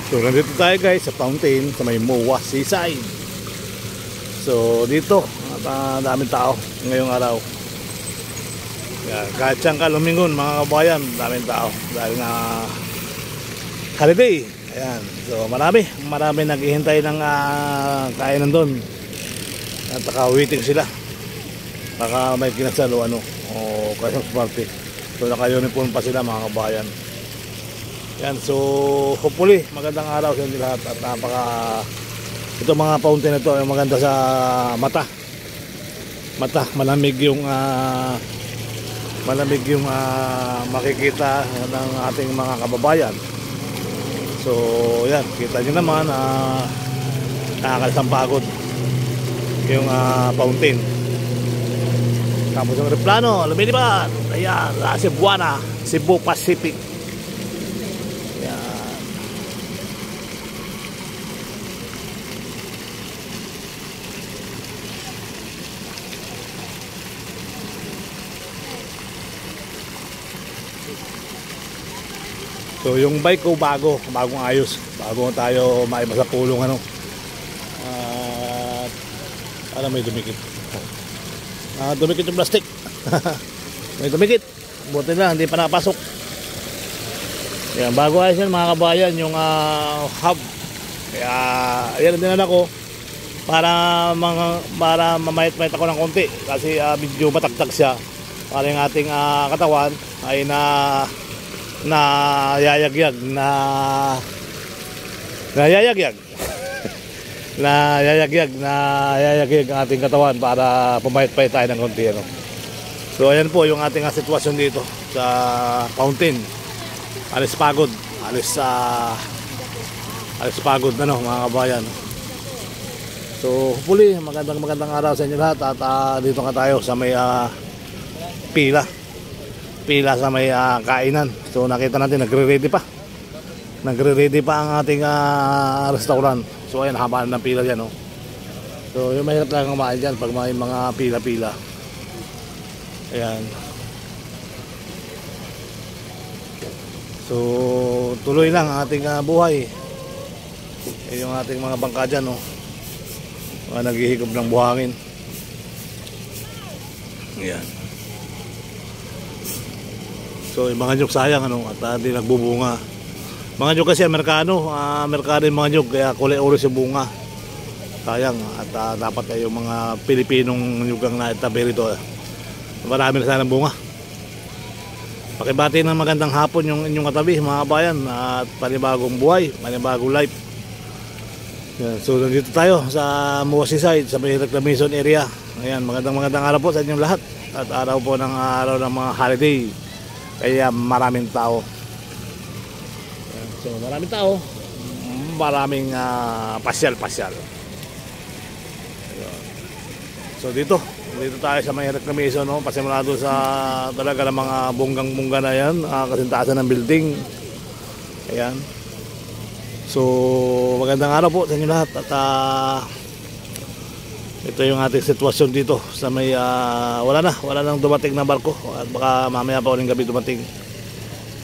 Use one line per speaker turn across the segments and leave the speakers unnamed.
So nandito tayo guys sa fountain sa may MOA Seaside. So dito daming tao ngayong araw. Kahit siyang kalumingon mga kabayan, daming tao dahil na holiday. Ayan. So marami naghihintay ng kainan doon. At naka-waiting sila. Baka may kinasal o Christmas party. So naka-uniform pa sila mga kabayan. Yan, so hopefully magandang araw sa inyo lahat at ito mga fountain na ito ay maganda sa mata, malamig yung makikita ng ating mga kababayan. So yan, kita nyo naman nakakalisang pagod yung fountain. Tapos yung aeroplano lumilipad, ayan, Cebuana, Cebu Pacific. So yung bike ko bagong ayos, bago tayo maiba sa pulong para may dumikit. Dumikit yung plastic. May dumikit. Buti na hindi pa nakapasok. Yan, bago ayos yan mga kabayan yung hub. Kaya yan din ako para mamayat-mayat ako ng konti kasi medyo matagtag siya para yung ating katawan ay nayayagyag ang ating katawan para pumayat-payat tayo ng konti So ayan po yung ating sitwasyon dito sa fountain. Alis pagod na mga kabayan. So hopefully magandang araw sa inyo lahat at dito nga tayo sa may pila sa may kainan. So nakita natin nagre-ready pa ang ating restaurant. So ayan, haba ng pila dyan So yung mahirap lang kumain dyan pag may mga pila-pila. Ayan. So tuloy lang ang ating buhay. Yung ating mga bangka dyan naghihigop ng buhangin. Ayan. So yung mga nyug sayang at hindi nagbubunga. Mga nyug kasi Amerikano yung mga nyug kaya kulay orange yung bunga. Sayang at dapat yung mga Pilipinong nyug ang naitabi rito. Marami na sana bunga. Pakibati ng magandang hapon yung inyong katabi mga kabayan at panibagong buhay, panibagong life. Yan, so nandito tayo sa MOA Seaside sa may reclamation area. Ayan, magandang araw po sa inyong lahat. At araw po ng mga holiday. Kaya maraming tao. So maraming tao, maraming pasyal. So dito tayo sa may reclamation pasimulado sa talaga ng mga bonggang-bongga na yan, kasintaasan ng building. Ayan. So magandang araw po sa inyo lahat at ito yung ating sitwasyon dito sa may wala nang dumating na barko at baka mamaya pa uling gabi dumating.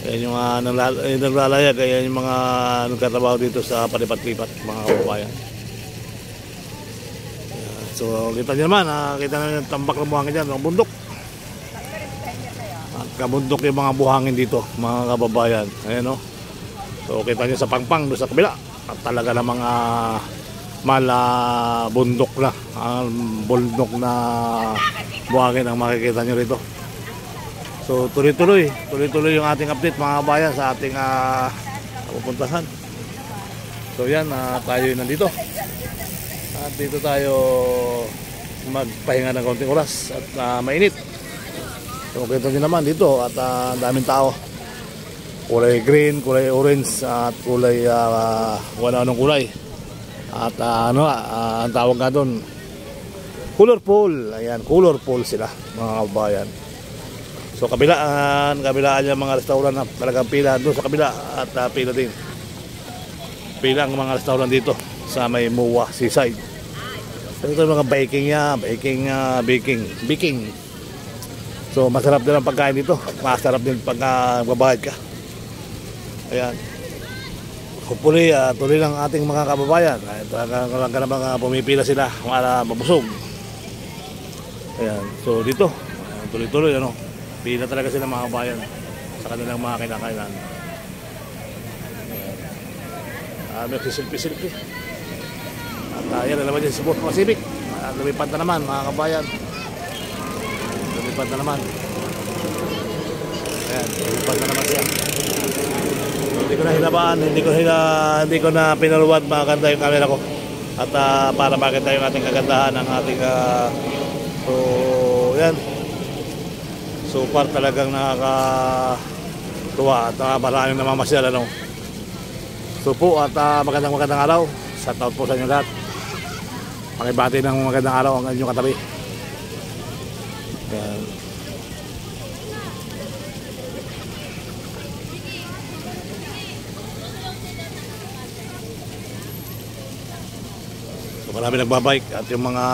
Ayan yung naglalayag, ayan yung mga nagtatrabaho dito sa palipat-lipat mga kababayan. So kita nyo naman, kita nyo yung tambak ng buhangin dyan, mga bundok. At kabundok yung mga buhangin dito mga kababayan. Ayan So kita nyo sa pangpang doon sa kabila at talaga ng mga bundok na buhangin ang makikita nyo rito. So tuloy-tuloy yung ating update mga kabayan sa ating pupuntahan. So yan, tayo nandito at dito tayo magpahinga ng konting oras at mainit. So kita nyo naman dito at daming tao, kulay green, kulay orange at kulay wala anong kulay. At ang tawag nga doon, colorful. Ayan, colorful sila mga kabayan. So kabilaan yung mga restaurant na talagang pila doon sa kabila at pila din. Pila ang mga restaurant dito sa may MOA Seaside. Ito yung mga baking. So masarap din ang pagkain dito. Masarap din pag magbabayad ka. Ayan. hopefully tuloy lang ating mga kababayan. Talagang pumipila sila para mabusog. Ayan. So dito, tuloy-tuloy ano. Pila talaga sila mga kababayan sa kanilang mga kinakainan. May sisilpi-silpi. At yan na naman yung Cebu Pacific. Lumipad na naman mga kabayan. Lumipad na naman. Ayan, lumipad na naman siya. Hindi ko na hinabaan, hindi ko na pinaluwad makaganda yung camera ko. At para makita yung ating kagandahan ng ating so yan. So far talagang nakakatuwa at maraming namamasyal ano. So po at magandang araw. Shout out po sa inyo lahat. Pakibati ng magandang araw ang inyong katabi. Yan. So marami nagbabike at yung mga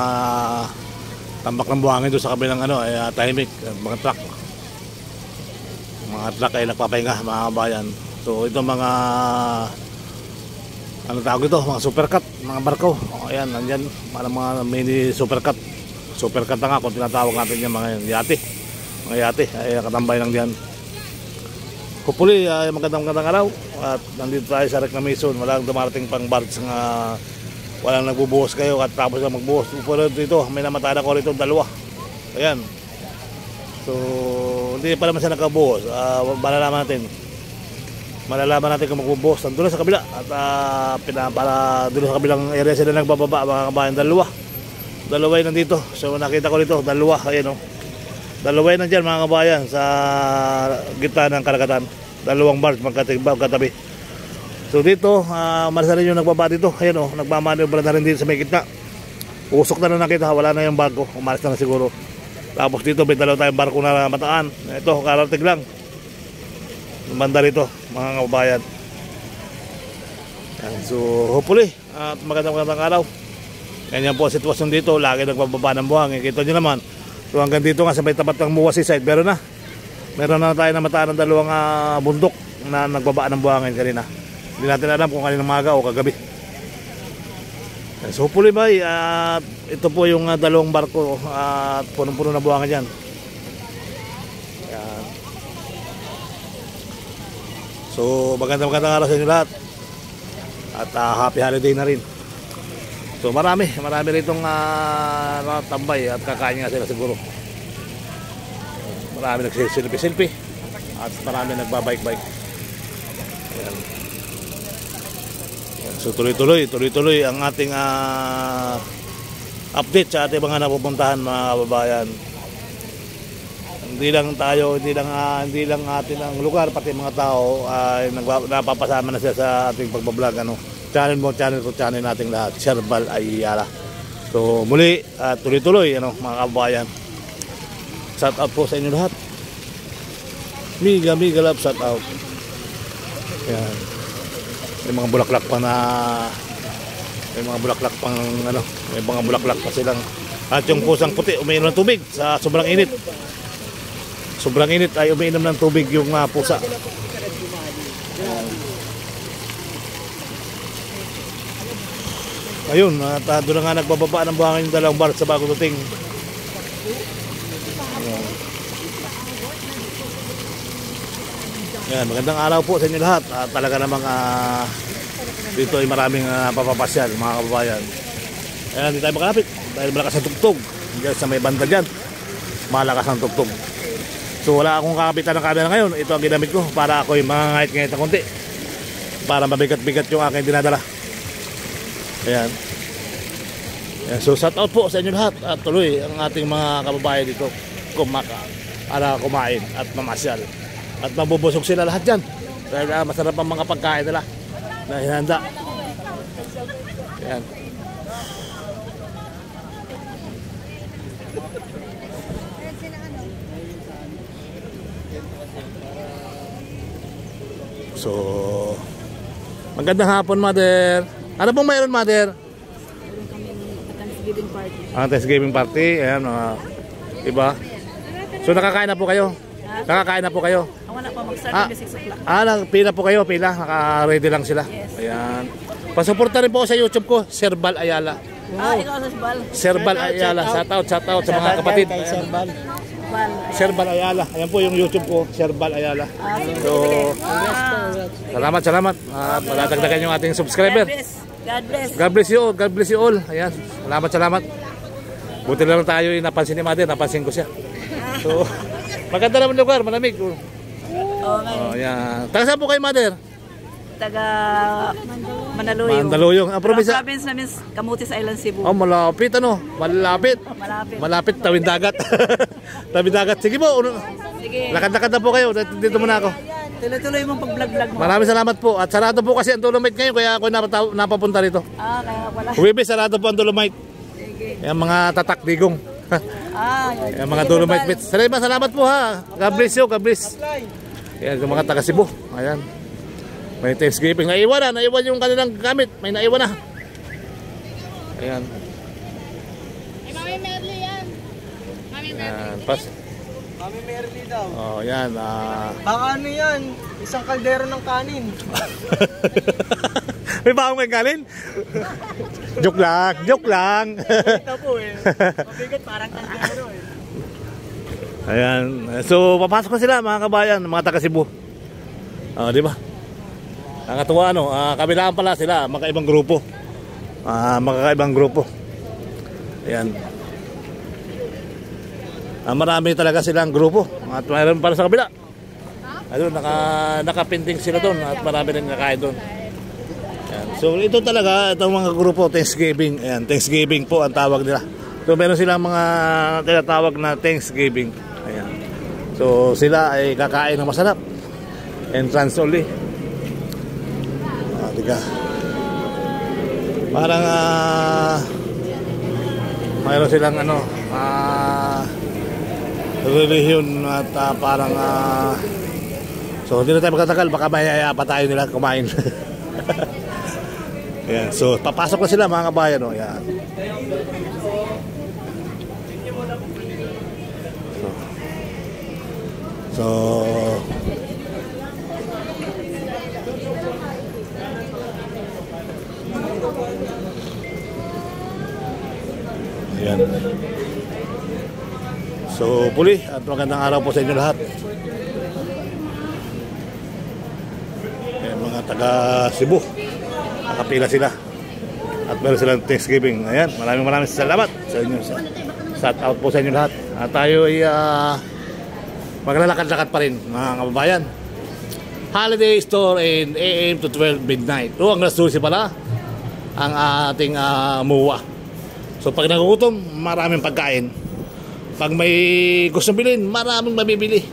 tambak ng buhangin doon sa kabilang ano ay tahimik, mga truck. Mga truck ay nagpapahinga mga kabayan. So ito mga ano tawag ito, mga supercut, mga barko. O ayan, nandyan, mga mini supercut. Supercut na nga kung tinatawag natin yung mga yate. Mga yate, ay katambay lang diyan. Hopefully, magandang araw. At nandito tayo sa reclamation. Walang dumarating pang barge nga walang nagbubuhos kayo at tapos na magbuhos. Pero dito, may namatala ko rito, 2. Ayan. So, hindi pa naman siya nakabuhos. Malalaman natin kung magbubuhos doon sa kabila at para doon sa kabilang area sila nagbababa mga kabayan. 2 yung nandito. So nakita ko dito 2, ayan o. 2 yung nandyan mga kabayan sa gitna ng karagatan. 2 barge magkatabi. So dito marasa rin yung nagbaba dito. Ayan o, nagmamanobra na rin dito sa may gitna. Usok na nakita, wala na yung barko, umalis na siguro. Tapos dito may 2 tayong barko na mataan. Ito karating lang banda rito mga kababayan. So hopefully at magandang araw. Ganyan po ang sitwasyon dito, lagi nagbababa ng buhangin. Kita nyo naman. So hanggang dito nga sa may tapat ng Muwasi side, meron na tayo namataan ng 2 bundok na nagbaba ng buhangin kanina. Hindi natin alam kung kaninang maga o kagabi. So hopefully ito po yung 2 barko at punong-puno na buhangin dyan. So magandang araw sa inyo lahat. At happy holiday na rin. So marami ritong tambay at kakain nga sila siguro. Marami nagsisilpi-silpi at marami nagbabike-bike. Ayan. So tuloy-tuloy ang ating update sa ating mga napupuntahan mga kababayan. Hindi lang atin ang lugar, pati mga tao ay napapasama na siya sa ating pagbablog ano. Channel nating lahat, Sherbal Ayala. So muli tuloy-tuloy ano mga kababayan. Shout out po sa inyo lahat. Miga love shout out. Yan. May mga bulaklak pa pa silang. At yung pusang puti umiinom ng tubig sa sobrang init. Sobrang init ay umiinom ng tubig yung pusa. Ayun, at doon na nga nagbababa ng buhangin yung 2 barge sa bago dating. Yan, magandang araw po sa inyo lahat. Talaga namang dito ay maraming papapasyal mga kababayan. Ayan, hindi tayo makalapit dahil malakas ang tugtog. Diyan sa may banda dyan, malakas ang tugtog. So wala akong kakapitan ng camera ngayon. Ito ang ginamit ko para ako'y mangangahit-ngahit na konti para mabigat-bigat yung aking dinadala. Ayan. So shout out po sa inyo lahat. At tuloy ang ating mga kababayan dito para kumain at mamasyal. At mabubusog sila lahat dyan dahil masarap ang mga pagkain nila na hinanda. Ayan. So, magandang hapon, Mother. Ano pong mayroon, Mother?
Thanksgiving party.
Thanksgiving party. Ayan, iba. So, nakakain na po kayo? Nakakain na po kayo?
wala pa mag-start
Ah.
ng 6 o'clock.
Pila po kayo, pila. Naka-ready lang sila.
Yes.
Ayan. Pasuporta rin po ako sa YouTube ko, Sir Bal Ayala.
Ikaw sa Bal.
Sir Bal Ayala. Shout out sa mga kapatid.
Kay Sir Bal.
Bal.
Sir Bal Ayala. Ayan po yung YouTube ko, Sir Bal Ayala. So, salamat. At matatagdagan yung ating subscriber.
God bless.
God bless you all. God bless you all. Ayan. Salamat. Buti lang tayo yung napansin ni Mother. Napansin ko siya. So, maganda naman lugar. Malamig.
Oo,
Oh, ayan. Taga saan po kayo, Mother?
taga Mandaluyong.
Mandaluyong. Ang probinsya.
Province namin Camotes Island, Cebu.
Oh, malapit ano? Malapit. Malapit, tawid dagat. Tawid dagat. Sige po.
Sige.
Lakad-lakad na po kayo. Dito muna ako.
Tuloy-tuloy mong pag-vlog mo.
Maraming salamat po. At sarado po kasi ang Dolomite ngayon. Kaya ako napapunta rito.
Kaya pala.
Huwebe, sarado po ang Dolomite.
Sige.
Yung mga tatak digong.
Yan.
Yung mga Dolomite bits. Salamat po ha. God bless you. God bless. Ayan, yung mga taga Cebu. Ayan. May Thanksgiving. Naiwan yung kanilang gamit. May naiwan na. Ayan.
Mami Merly yan. Mami
Ayan. Pas.
Mami Merly daw.
Oh, yan.
Baka ano yan? Isang kaldero ng kanin.
May baong kang kalin? Joke lang.
Ito po eh. Mabigat parang kaldero eh.
Ayan. So, papasok na sila mga kabayan, mga taga Cebu. Di ba? Nakatuwa ano, kabilaan pala sila, magkaibang grupo. Magkakaibang grupo. Ayan. Marami talaga silang grupo. At mayroon para sa kabila. Ayun, nakapinting sila doon at marami rin nakain doon. Ayan. So, ito talaga, itong mga grupo, Thanksgiving. Ayan, Thanksgiving po ang tawag nila. So, meron silang mga tinatawag na Thanksgiving. Ayan. So, sila ay kakain ng masarap. Entrance only. Diga. Parang mayroon silang relihiyon at parang so hindi na tayo magtatagal, baka mayaya pa tayo nila kumain. Ayan. So papasok na sila mga kabayan. Ayan. So ayan. So puli at magandang araw po sa inyo lahat. Ayan, mga taga Cebu, nakapila sila at meron silang Thanksgiving. Ayan, maraming salamat sa inyo. Shout out po sa inyo lahat. At tayo ay maglalakad-lakad pa rin mga kababayan. Holiday store in AM to 12 midnight. Ang alas 12 pala ang ating muwa. So pag nagugutom, maraming pagkain. Pag may gustong bilhin, maraming mabibili.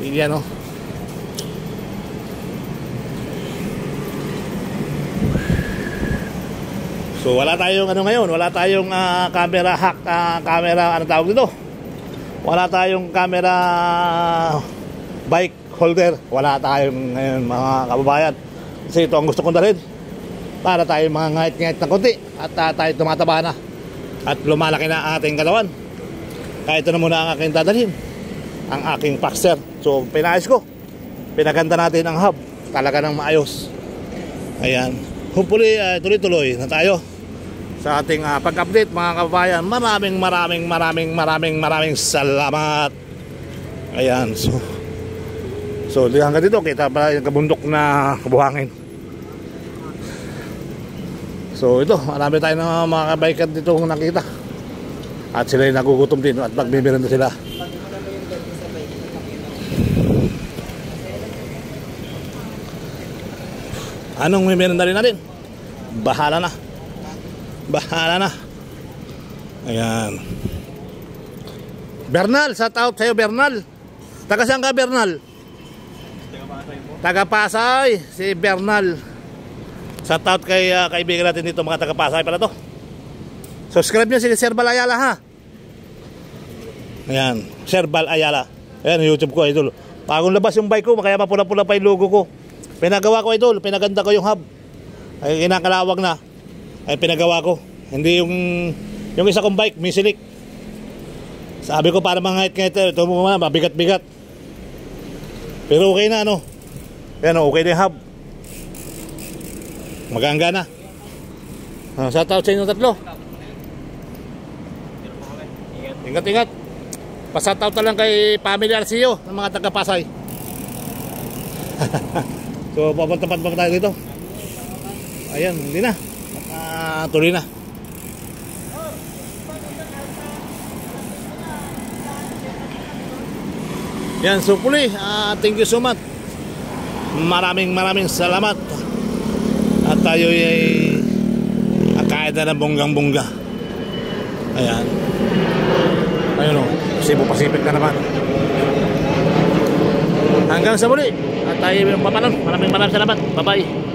Yan o. So wala tayong ngayon, wala tayong camera hack, camera tawag dito? Wala tayong camera bike holder. Wala tayong ngayon mga kababayan. Kasi ito ang gusto kong dalhin. Para tayo mga ngait-ngait ng konti at tayo tumataba na at lumalaki na ating katawan. Kaya ito na muna ang aking dadalhin, ang aking Paxer. So pinayos ko, pinaganda natin ang hub talaga ng maayos. Ayan, hopefully tuloy-tuloy na tayo sa ating pag-update mga kababayan. Maraming salamat. Ayan, so hanggang dito kita pa yung kabundok na kabuhangin. So ito, marami tayo ng mga biker dito kung nakita. At sila yung nagugutom din at magbimiranda sila. Anong mimiranda rin natin? Bahala na. Ayan. Bernal, shout out sa'yo Bernal. Taga saan ka Bernal? Taga Pasay, si Bernal. Shout out kay kaibigan natin dito, mga taga Pasay pala to. Subscribe nyo si Sir Bal Ayala ha. Ayan, Sir Bal Ayala. Ayan, YouTube ko idol. Bagong labas yung bike ko, kaya mapula-pula pa yung logo ko. Pinagawa ko idol, pinaganda ko yung hub. Ay kinakalawag na. Ay pinagawa ko. Hindi yung isa kong bike, Misilik. Sabi ko para mga ngait-ngait, ito mo mabigat-bigat. Pero okay na ano. Yan o, okay na yung hub. Magangga na. Shout out sa inyo tatlo. Ingat-ingat. Pa-shout out na lang kay Family RCO ng mga taga-Pasay. So papunta pa tayo dito. Ayan, hindi na. Tuloy na. Yan, so puli, thank you so much. Maraming salamat. At tayo ay kaya na ng bonggang-bongga. Ayan. Ayun o, Cebu Pacific na naman. Hanggang sa muli. At tayo yung papanon. Maraming salamat. Bye-bye.